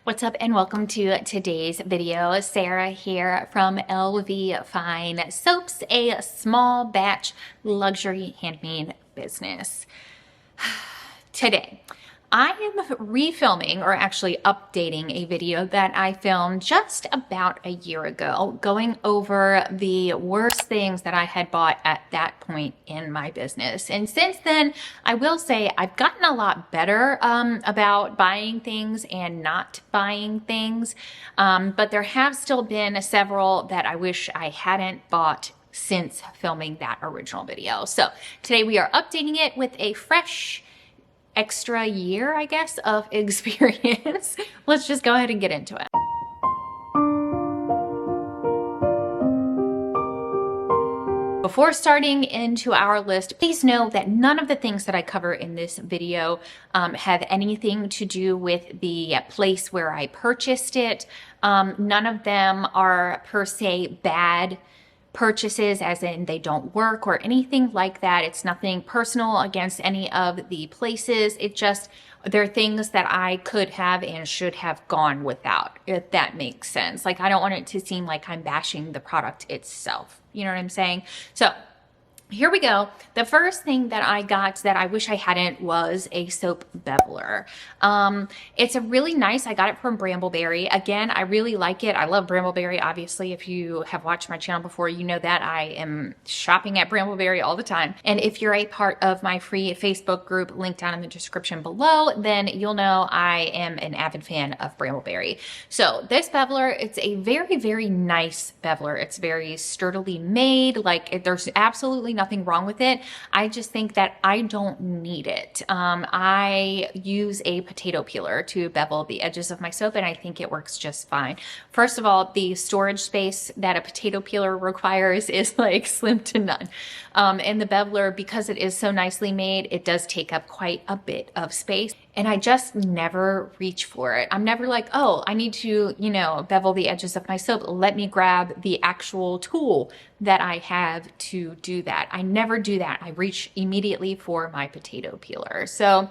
What's up and welcome to today's video. Sarah here from LV Fine Soaps, a small batch luxury handmade business. Today, I am refilming or actually updating a video that I filmed just about a year ago, going over the worst things that I had bought at that point in my business. And since then, I will say I've gotten a lot better about buying things and not buying things. But there have still been several that I wish I hadn't bought since filming that original video. So today we are updating it with a fresh extra year, I guess, of experience. Let's just go ahead and get into it. Before starting into our list, please know that none of the things that I cover in this video have anything to do with the place where I purchased it. None of them are per se bad purchases, as in they don't work or anything like that. It's nothing personal against any of the places. It just, they're things that I could have and should have gone without, if that makes sense. Like, I don't want it to seem like I'm bashing the product itself. You know what I'm saying? So here we go. The first thing that I got that I wish I hadn't was a soap beveler. It's a really nice, I got it from Brambleberry. Again, I really like it. I love Brambleberry. Obviously, if you have watched my channel before, you know that I am shopping at Brambleberry all the time. And if you're a part of my free Facebook group linked down in the description below, then you'll know I am an avid fan of Brambleberry. So this beveler, it's a very, very nice beveler. It's very sturdily made. Like, there's absolutely nothing wrong with it. I just think that I don't need it. I use a potato peeler to bevel the edges of my soap, and I think it works just fine. First of all, the storage space that a potato peeler requires is like slim to none. And the beveler, because it is so nicely made, it does take up quite a bit of space. And I just never reach for it. I'm never like, oh, I need to, bevel the edges of my soap. Let me grab the actual tool that I have to do that. I never do that. I reach immediately for my potato peeler. So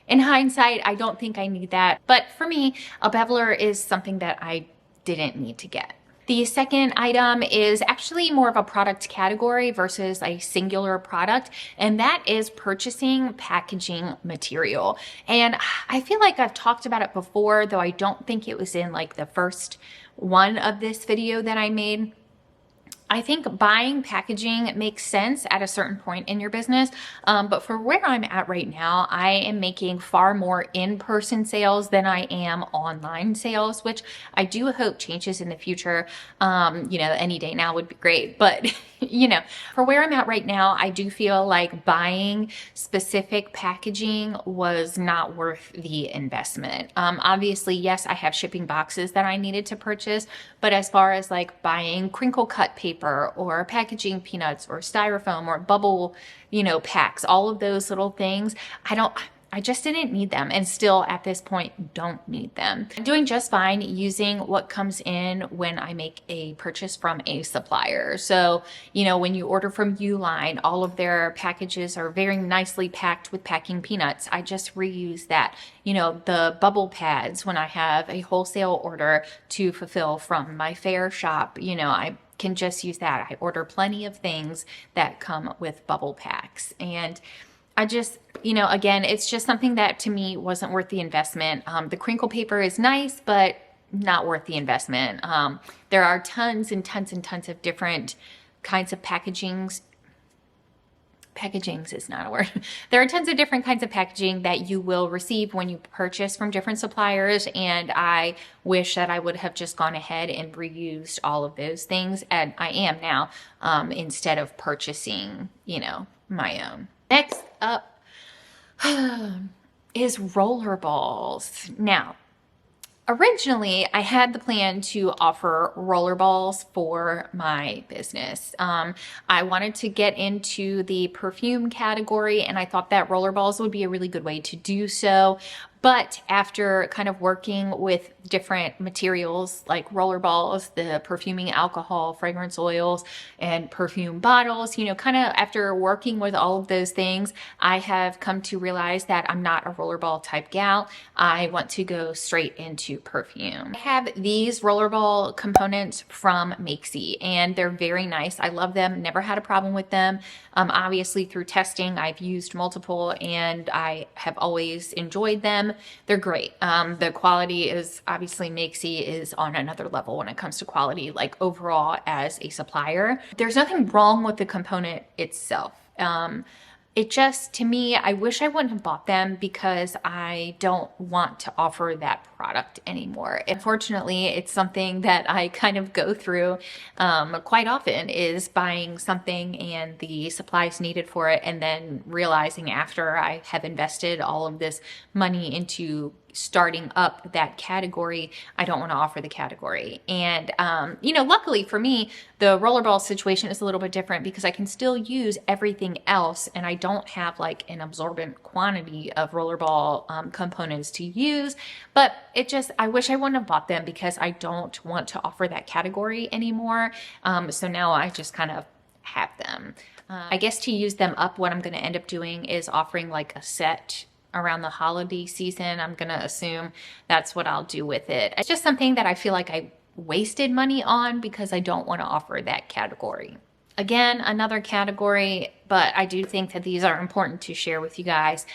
in hindsight, I don't think I need that. But for me, a beveler is something that I didn't need to get. The second item is actually more of a product category versus a singular product, and that is purchasing packaging material. And I feel like I've talked about it before, though I don't think it was in like the first one of this video that I made. I think buying packaging makes sense at a certain point in your business, but for where I'm at right now, I am making far more in-person sales than I am online sales, which I do hope changes in the future. Any day now would be great, but for where I'm at right now, I do feel like buying specific packaging was not worth the investment. Obviously, yes, I have shipping boxes that I needed to purchase, but as far as like buying crinkle cut paper or packaging peanuts or styrofoam or bubble, packs, all of those little things, I just didn't need them, and still at this point don't need them. I'm doing just fine using what comes in when I make a purchase from a supplier. So, when you order from Uline, all of their packages are very nicely packed with packing peanuts. I just reuse that. The bubble pads, when I have a wholesale order to fulfill from my fair shop, I can just use that. I order plenty of things that come with bubble packs. And I just, again, it's just something that to me wasn't worth the investment. The crinkle paper is nice, but not worth the investment. There are tons and tons and tons of different kinds of packagings. Packagings is not a word. There are tons of different kinds of packaging that you will receive when you purchase from different suppliers, and I wish that I would have just gone ahead and reused all of those things, and I am now, instead of purchasing, my own. Next up is rollerballs. Now, originally, I had the plan to offer rollerballs for my business. I wanted to get into the perfume category, and I thought that rollerballs would be a really good way to do so. But after kind of working with different materials like rollerballs, the perfuming alcohol, fragrance oils, and perfume bottles, you know, kind of after working with all of those things, I have come to realize that I'm not a rollerball type gal. I want to go straight into perfume. I have these rollerball components from Makesy, and they're very nice. I love them, never had a problem with them. Obviously through testing, I've used multiple and I have always enjoyed them. They're great. The quality is obviously Makesy is on another level when it comes to quality, like overall as a supplier. There's nothing wrong with the component itself. It just, to me, I wish I wouldn't have bought them because I don't want to offer that product anymore. Unfortunately, it's something that I kind of go through quite often, is buying something and the supplies needed for it, and then realizing after I have invested all of this money into starting up that category, I don't want to offer the category. And, you know, luckily for me, the rollerball situation is a little bit different because I can still use everything else and I don't have like an absorbent quantity of rollerball components to use. But it just, I wish I wouldn't have bought them because I don't want to offer that category anymore. So now I just kind of have them. I guess to use them up, what I'm going to end up doing is offering like a set around the holiday season. I'm gonna assume that's what I'll do with it. It's just something that I feel like I wasted money on because I don't want to offer that category. Again, another category, but I do think that these are important to share with you guys,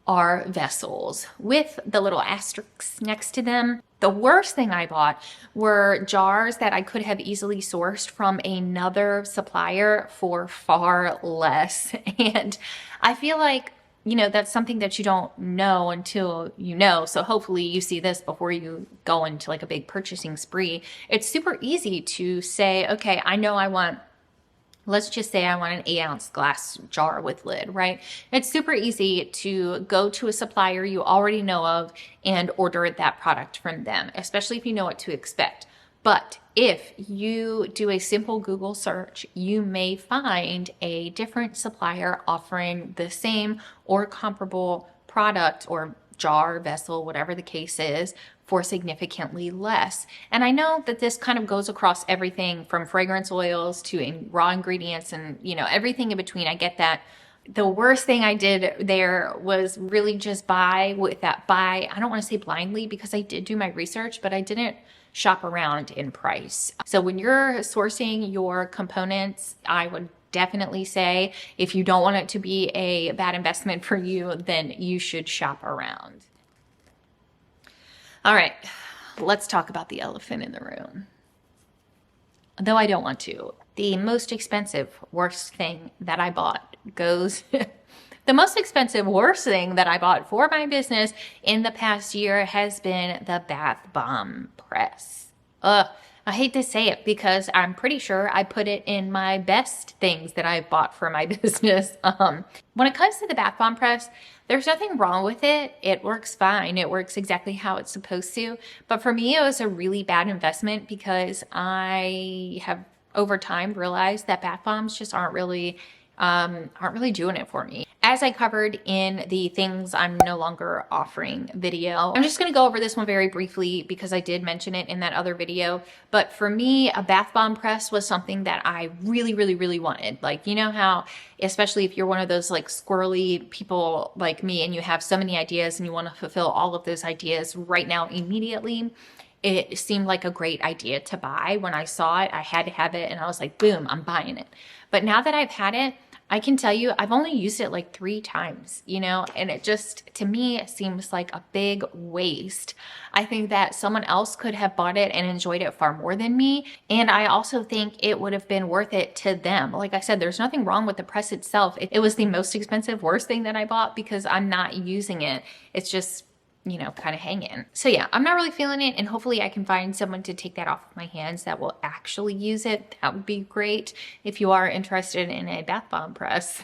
are vessels with the little asterisks next to them. The worst thing I bought were jars that I could have easily sourced from another supplier for far less. And I feel like, you know, that's something that you don't know until you know. So hopefully you see this before you go into like a big purchasing spree. It's super easy to say, okay, I know I want, let's just say I want an 8-ounce glass jar with lid, right? It's super easy to go to a supplier you already know of and order that product from them, especially if you know what to expect. But if you do a simple Google search, you may find a different supplier offering the same or comparable product or jar, vessel, whatever the case is, for significantly less. And I know that this kind of goes across everything from fragrance oils to raw ingredients and, you know, everything in between. I get that. The worst thing I did there was really just buy, I don't want to say blindly because I did do my research, but I didn't shop around in price. So when you're sourcing your components, I would definitely say if you don't want it to be a bad investment for you, then you should shop around. All right, let's talk about the elephant in the room. Though I don't want to. The most expensive, worst thing that I bought goes... The most expensive, worst thing that I bought for my business in the past year has been the bath bomb press. I hate to say it because I'm pretty sure I put it in my best things that I bought for my business. When it comes to the bath bomb press, there's nothing wrong with it. It works fine. It works exactly how it's supposed to. But for me, it was a really bad investment because I have over time realized that bath bombs just aren't really doing it for me. As I covered in the things I'm no longer offering video, I'm just going to go over this one very briefly because I did mention it in that other video. But for me, a bath bomb press was something that I really, really, really wanted. Like, you know how, especially if you're one of those like squirrely people like me and you have so many ideas and you want to fulfill all of those ideas right now immediately, it seemed like a great idea to buy. When I saw it, I had to have it and I was like, boom, I'm buying it. But now that I've had it, I can tell you, I've only used it like 3 times, you know, and it just, to me, it seems like a big waste. I think that someone else could have bought it and enjoyed it far more than me. And I also think it would have been worth it to them. Like I said, there's nothing wrong with the press itself. It was the most expensive, worst thing that I bought because I'm not using it. It's just, you know, kind of hanging. So yeah, I'm not really feeling it, and hopefully I can find someone to take that off of my hands that will actually use it. That would be great. If you are interested in a bath bomb press,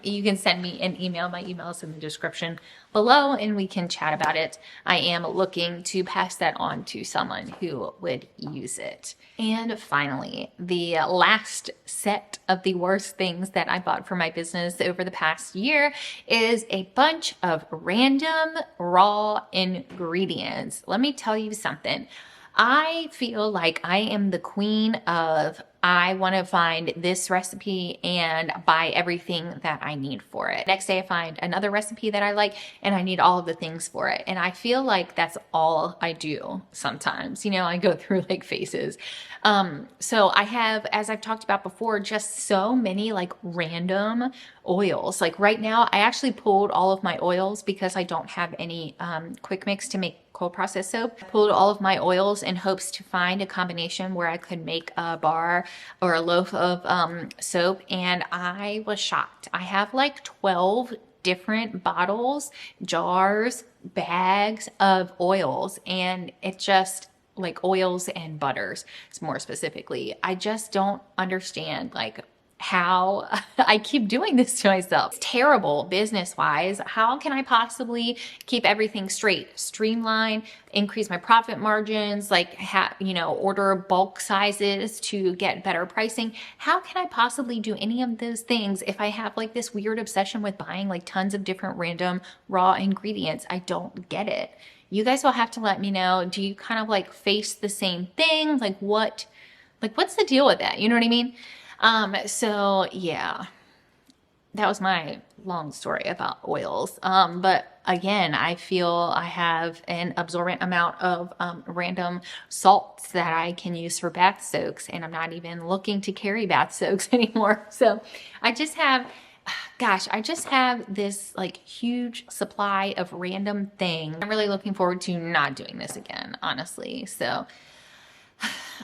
you can send me an email. My email is in the description below and we can chat about it. I am looking to pass that on to someone who would use it. And finally, the last set of the worst things that I bought for my business over the past year is a bunch of random raw raw ingredients. Let me tell you something. I feel like I am the queen of, I want to find this recipe and buy everything that I need for it. Next day I find another recipe that I like and I need all of the things for it. And I feel like that's all I do sometimes. You know, I go through like phases. So I have, as I've talked about before, just so many like random oils. Like right now, I actually pulled all of my oils because I don't have any quick mix to make cold process soap. I pulled all of my oils in hopes to find a combination where I could make a bar or a loaf of soap, and I was shocked. I have like 12 different bottles, jars, bags of oils, and it just like oils and butters more specifically. I just don't understand like how I keep doing this to myself. It's terrible business wise. How can I possibly keep everything straight, streamline, increase my profit margins, like order bulk sizes to get better pricing? How can I possibly do any of those things if I have like this weird obsession with buying like tons of different random raw ingredients? I don't get it. You guys will have to let me know. Do you kind of like face the same thing? What's the deal with that? You know what I mean? So yeah, that was my long story about oils. But again, I feel I have an absorbent amount of random salts that I can use for bath soaks, and I'm not even looking to carry bath soaks anymore. So I just have, gosh, I just have this like huge supply of random things. I'm really looking forward to not doing this again, honestly. So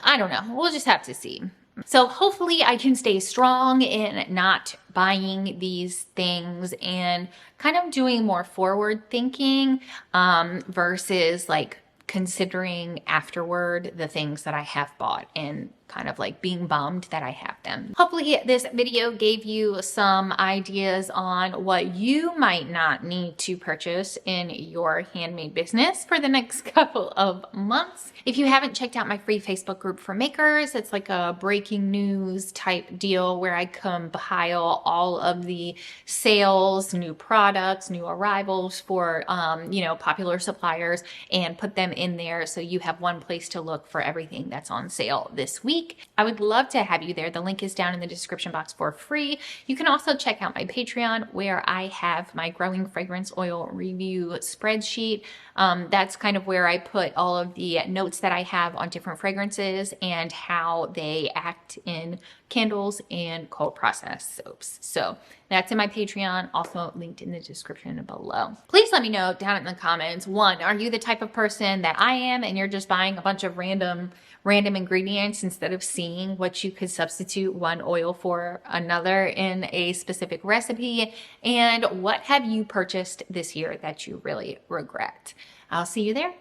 I don't know. We'll just have to see. So hopefully I can stay strong in not buying these things and kind of doing more forward thinking versus like considering afterward the things that I have bought and kind of like being bummed that I have them. Hopefully this video gave you some ideas on what you might not need to purchase in your handmade business for the next couple of months. If you haven't checked out my free Facebook group for makers, it's like a breaking news type deal where I compile all of the sales, new products, new arrivals for popular suppliers and put them in there so you have one place to look for everything that's on sale this week. I would love to have you there. The link is down in the description box for free. You can also check out my Patreon where I have my growing fragrance oil review spreadsheet. That's kind of where I put all of the notes that I have on different fragrances and how they act in candles and cold process soaps. So that's in my Patreon, also linked in the description below. Please let me know down in the comments, one, are you the type of person that I am and you're just buying a bunch of random ingredients instead of seeing what you could substitute one oil for another in a specific recipe? And what have you purchased this year that you really regret? I'll see you there.